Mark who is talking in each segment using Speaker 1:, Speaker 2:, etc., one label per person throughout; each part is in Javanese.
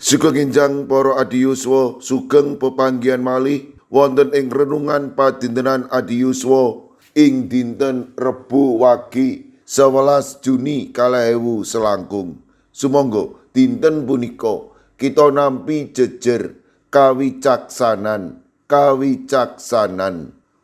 Speaker 1: Sugeng enjang para adiyuswa, sugeng pepanggihan malih wonten ing renungan padintenan adiyuswa ing dinten Rebo Wage 11 Juni 2020. Sumangga dinten punika kita nampi jejer kawicaksanan.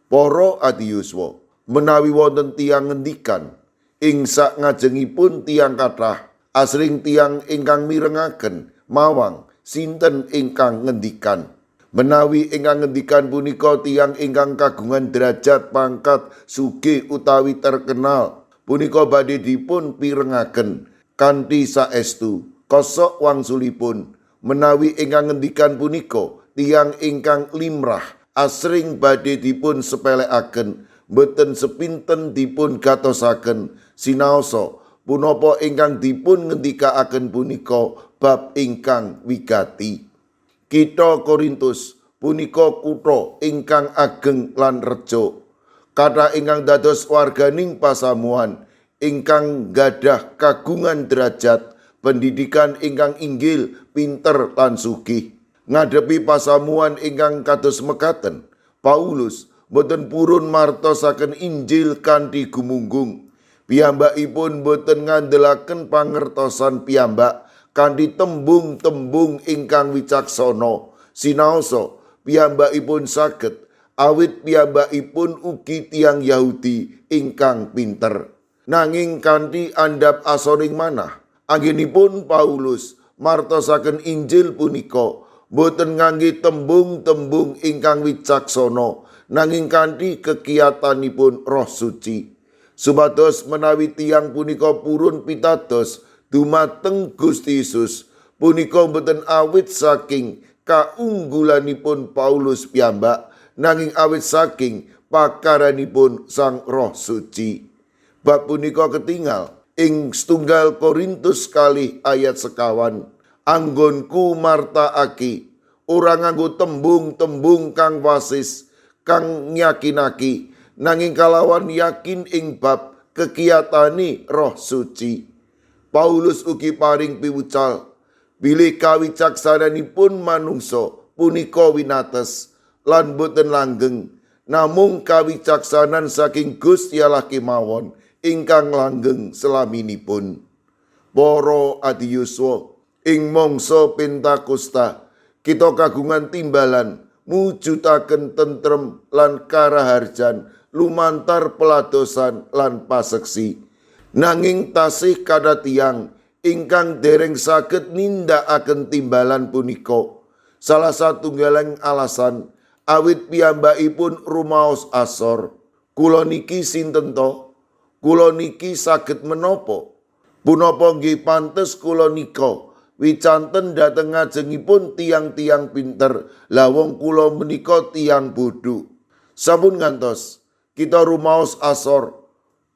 Speaker 1: Para adiyuswa, menawi wonten tiyang ngendikan ing sakngajengipun tiyang kathah asring tiyang ingkang mirengaken mawang sinten ingkang ngendikan. Menawi ingkang ngendikan punika tiyang ingkang kagungan derajat pangkat sugih utawi terkenal, punika badhe dipun pirengaken kanthi saestu kosok wangsulipun. Menawi ingkang ngendikan punika tiyang ingkang limrah asring badhe dipun sepelekaken, boten sepinten dipun gatosaken sinaosa punapa ingkang dipun ngendikaaken punika bab ingkang wigati. Kitha Korintus punika kutha ingkang ageng lan reja, kathah ingkang dados warganing pasamuan ingkang gadah kagungan derajat pendidikan ingkang inggil, pinter lan sugih. Ngadepi pasamuan ingkang kados mekaten, Paulus boten purun martosaken Injil kanthi gumunggung. Piyambakipun boten ngandelaken pangertosan piyambak kanthi tembung-tembung ingkang wicaksana. Sinaosa piyambakipun saged awit piyambakipun ugi tiyang Yahudi ingkang pinter. Nanging kanthi andhap asoning manah, anggenipun Paulus martosaken Injil punika boten ngangge tembung-tembung ingkang wicaksana, nanging kanthi kekiyatanipun Roh Suci. Supados menawi tiyang punika purun pitados dumateng Gusti Yesus, punika boten awit saking kaunggulanipun Paulus piyambak, nanging awit saking pakaranipun Sang Roh Suci. Bab punika ketingal ing setunggal Korintus kalih ayat sekawan. Anggonku martakake ora nganggo tembung-tembung kang wasis, kang nyakinaki, nanging kalawan yakin ing bab kekiyatane Roh Suci. Paulus ugi paring piwucal bilih kawicaksananipun manungsa punika winates lan boten langgeng, namung kawicaksanan saking Gusti Allah kemawon ingkang langgeng selaminipun. Para adiyuswa, ing mangsa Pentakosta kita kagungan timbalan mujudaken tentrem lan karaharjan lumantar peladosan lan paseksi. Nanging tasih kada tiyang ingkang dereng saged nindakaken timbalan punika. Salah satunggaling alasan awit piyambakipun rumaos asor. Kula niki sinten to? Kula niki saged menapa? Punapa nggih pantes kula nika wicanten dhateng ngajengipun tiang-tiang pinter, lawong kula menika tiang bodho. Sampun ngantos kita rumaos asor,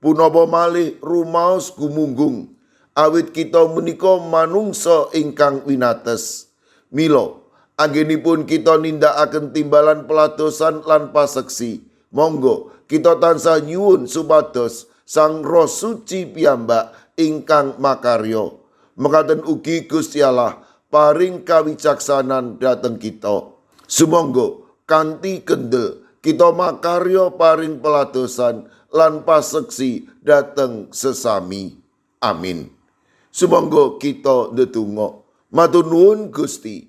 Speaker 1: punapa malih rumaos gumunggung, awit kita menika manungsa ingkang winates. Mila anggenipun kita nindakaken timbalan peladosan lan paseksi, monggo kita tansah nyuwun supados Sang Roh Suci piyambak ingkang makarya. Mekaten ugi Gusti Allah paring kawicaksanan dhateng kita. Sumangga kanthi kendel kita makarya paring peladosan lan paseksi dhateng sesami. Amin. Sumangga kita ndedonga. Matur nuwun Gusti.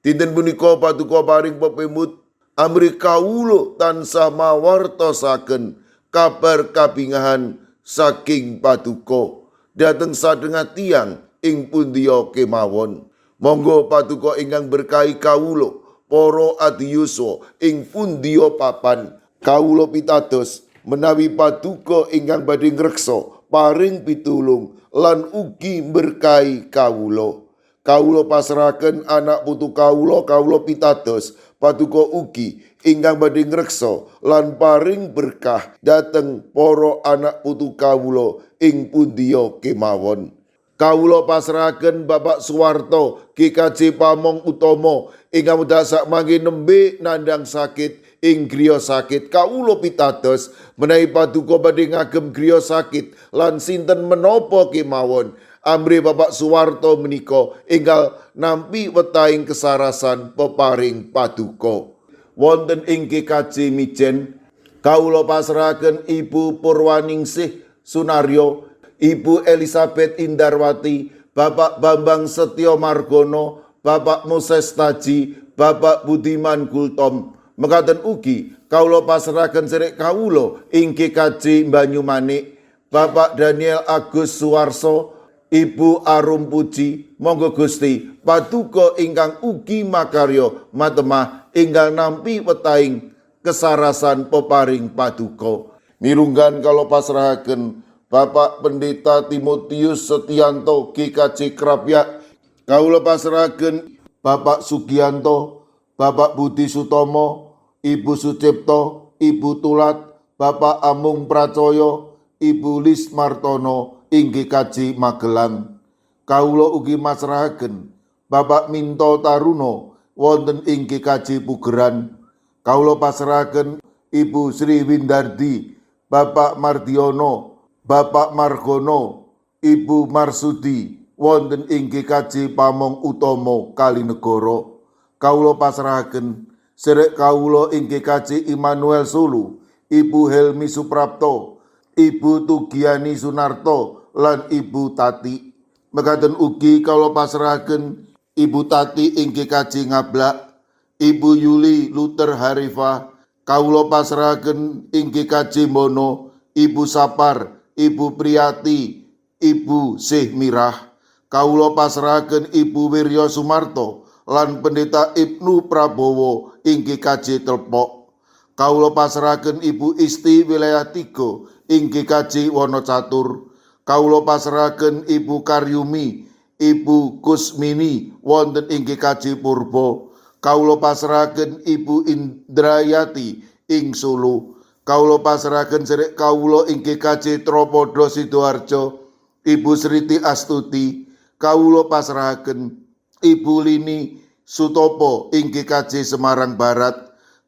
Speaker 1: Dinten punika paduka paring pepemut amri kawula tansah mawartosaken kabar kabingahan saking paduka dhateng sadengah tiyang ing pundiya kemawon. Monggo paduka ingkang berkahi kawula para adiyuswa ing pundiya papan, kawula pitados menawi paduka ingkang badhe ngreksa paring pitulung lan ugi berkahi kawula. Kawula pasrahaken anak putu kawula, kawula pitados paduka ugi ingkang badhe ngreksa lan paring berkah dhateng para anak putu kawula ing pundiya kemawon. Kawula pasrahaken Bapak Suwarto GKJ Pamong Utama ingkang wedha sakmangke nembe nandhang sakit ing griya sakit. Kawula pitados menawi paduka badhe ngagem griya sakit lan sinten menapa kemawon, amri Bapak Suwarto menika enggal nampi wetahing kesarasan peparing paduka. Wonten ing GKJ Mijen kawula pasrahaken Ibu Purwaningsih Sunaryo, Ibu Elizabeth Indarwati, Bapak Bambang Setyo Margono, Bapak Moses Taji, Bapak Budiman Gultom. Mekaten ugi kawula pasrahaken sedherek kawula ing GKJ Banyumanik, Bapak Daniel Agus Suwarso, Ibu Arum Puji. Monggo Gusti paduka ingkang ugi makarya matemah enggal nampi wetahing kesarasan peparing paduka. Mirunggan kala pasrahaken Bapak Pendeta Timotius Setianto GKJ Krapyak, kawula pasrahaken Bapak Sugianto, Bapak Budi Sutomo, Ibu Sucipto, Ibu Tulat, Bapak Amung Pracoyo, Ibu Lis Martono ing GKJ Magelang. Kawula ugi masrahaken Bapak Minto Taruno wonten ing GKJ Pugeran. Kawula pasrahaken Ibu Sri Windardi, Bapak Mardiono, Bapak Margono, Ibu Marsudi wonten ing GKJ Pamong Utomo Kalinegoro. Kawula pasrahaken sedherek kawula ing GKJ Immanuel Sulu, Ibu Helmi Suprapto, Ibu Tugiani Sunarto lan Ibu Tati. Mekaten ugi kawula pasrahaken Ibu Tati ing GKJ Ngablak, Ibu Yuli Luther Harifah. Kawula pasrahaken ing GKJ Mono, Ibu Sapar, Ibu Priyati, Ibu Syih Mirah. Kawula pasrahaken Ibu Wiryo Sumarto lan Pendeta Ibnu Prabowo ing GKJ Telpok. Kawula pasrahaken Ibu Isti Wilayah 3 ing GKJ Wonocatur. Kawula pasrahaken Ibu Karyumi, Ibu Kusmini wonten ing GKJ Purbo. Kawula pasrahaken Ibu Indrayati ing Solo. Kawula pasrahaken sedherek kawula ing GKJ Tropodo Sidoarjo, Ibu Sriti Astuti. Kawula pasrahaken Ibu Lini Sutopo ing GKJ Semarang Barat.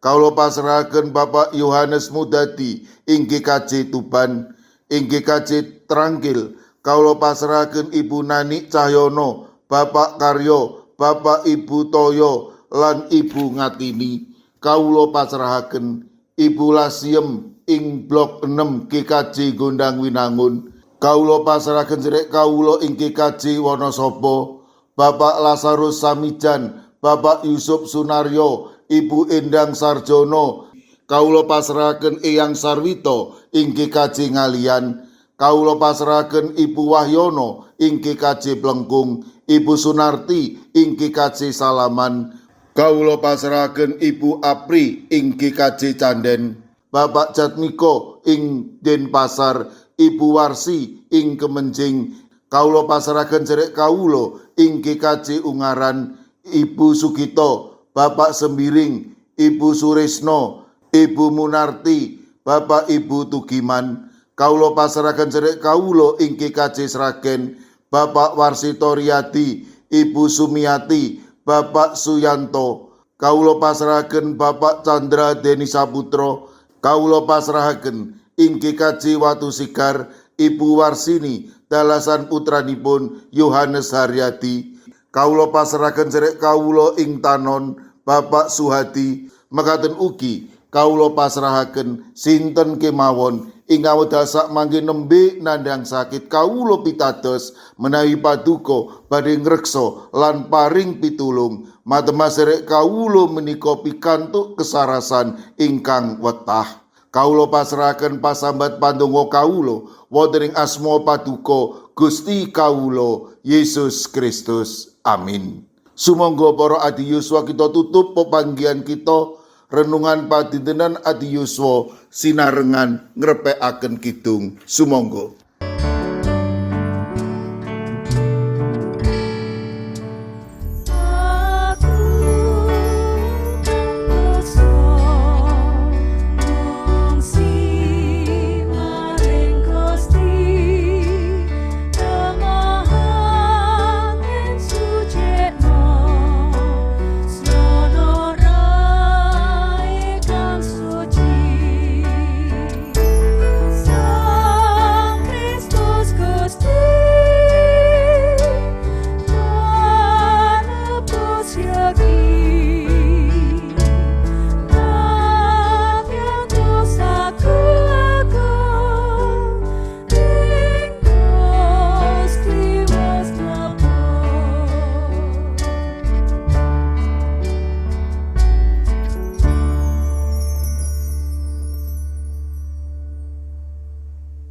Speaker 1: Kawula pasrahaken Bapak Yohanes Mudadi ing GKJ Tuban. Ing GKJ Trangkil kawula pasrahaken Ibu Nani Cahyono, Bapak Karyo, Bapak Ibu Toyo lan Ibu Ngatini. Kawula pasrahaken Ibu Lasiem ing Blok 6 GKJ Gondang Winangun. Kawula pasrahaken sedherek kawula ing GKJ Wonosobo, Bapak Lazarus Samijan, Bapak Yusuf Sunaryo, Ibu Endang Sarjono. Kawula pasrahaken Eyang Sarwito ing GKJ Ngalian. Kawula pasrahaken Ibu Wahyono ing GKJ Plengkung, Ibu Sunarti ing GKJ Salaman. Kawula pasrahaken Ibu Apri ing GKJ Canden, Bapak Jatmiko ing Denpasar, Ibu Warsi ing Kemenjing. Kawula pasrahaken sedherek kawula ing GKJ Ungaran, Ibu Sugito, Bapak Sembiring, Ibu Suresno, Ibu Munarti, Bapak Ibu Tugiman. Kawula pasrahaken sedherek kawula ing GKJ Sragen, Bapak Warsito Riyadi, Ibu Sumiati, Bapak Suyanto. Kawula pasrahaken Bapak Chandra Deni Saputro. Kawula pasrahaken ing GKJ Watu Sigar, Ibu Warsini dalasan putranipun Yohanes Haryadi. Kawula pasrahaken sedherek kawula ing Tanon, Bapak Suhadi. Mekaten ugi kawula pasrahaken sinten kemawon ingkang wedhasak mangke nembe nandhang sakit kawula pitados menawi paduka badhe ngreksa lan paring pitulung. Matemah sedherek kawula menika pikantuk kesarasan ingkang wetah. Kawula pasrahaken pasambat pandonga kawula wonten ing asma paduka Gusti kawula Yesus Kristus. Amin. Sumangga para adi yuswa kita tutup pepanggihan kita renungan padintenan adi yuswa sinarengan ngrepekaken kidung. Sumangga.